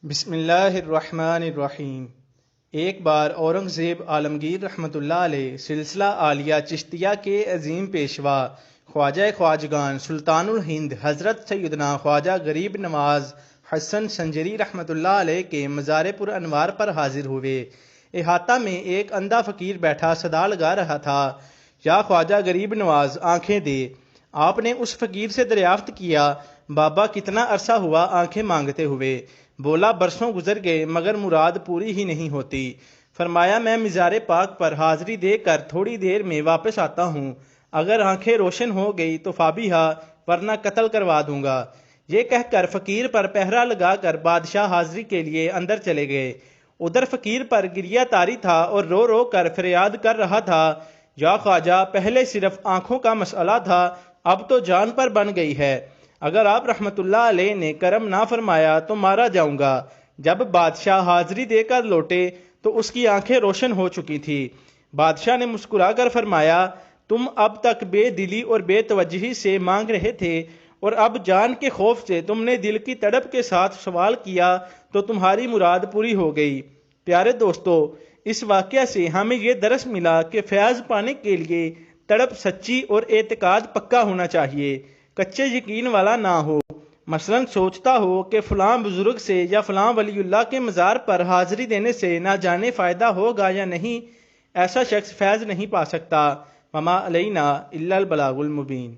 بسم اللہ الرحمن الرحیم۔ ایک بار اورنگزیب عالمگیر رحمۃ اللہ علیہ سلسلہ عالیہ چشتیہ کے عظیم پیشوا خواجہ خواجگان سلطان الہند حضرت سیدنا خواجہ غریب نواز حسن سنجری رحمۃ اللہ علیہ کے مزار پر انوار پر حاضر ہوئے۔ احاطہ میں ایک اندھا فقیر بیٹھا صدا لگا رہا تھا، یا خواجہ غریب نواز آنکھیں دے۔ آپ نے اس فقیر سے دریافت کیا، بابا کتنا عرصہ ہوا آنکھیں مانگتے ہوئے؟ بولا برسوں گزر گئے مگر مراد پوری ہی نہیں ہوتی۔ فرمایا میں مزار پاک پر حاضری دے کر تھوڑی دیر میں واپس آتا ہوں، اگر آنکھیں روشن ہو گئی تو فابیہا، ورنہ قتل کروا دوں گا۔ یہ کہہ کر فقیر پر پہرا لگا کر بادشاہ حاضری کے لیے اندر چلے گئے۔ ادھر فقیر پر گریہ تاری تھا اور رو رو کر فریاد کر رہا تھا، یا خواجہ پہلے صرف آنکھوں کا مسئلہ تھا، اب تو جان پر بن گئی ہے، اگر آپ رحمت اللہ علیہ نے کرم نہ فرمایا تو مارا جاؤں گا۔ جب بادشاہ حاضری دے کر لوٹے تو اس کی آنکھیں روشن ہو چکی تھی۔ بادشاہ نے مسکرا کر فرمایا، تم اب تک بے دلی اور بے توجہی سے مانگ رہے تھے، اور اب جان کے خوف سے تم نے دل کی تڑپ کے ساتھ سوال کیا تو تمہاری مراد پوری ہو گئی۔ پیارے دوستو، اس واقعہ سے ہمیں یہ درس ملا کہ فیض پانے کے لیے تڑپ سچی اور اعتقاد پکا ہونا چاہیے، کچے یقین والا نہ ہو۔ مثلاً سوچتا ہو کہ فلاں بزرگ سے یا فلاں ولی اللہ کے مزار پر حاضری دینے سے نہ جانے فائدہ ہوگا یا نہیں، ایسا شخص فیض نہیں پا سکتا۔ وما علینا الا البلاغ المبین۔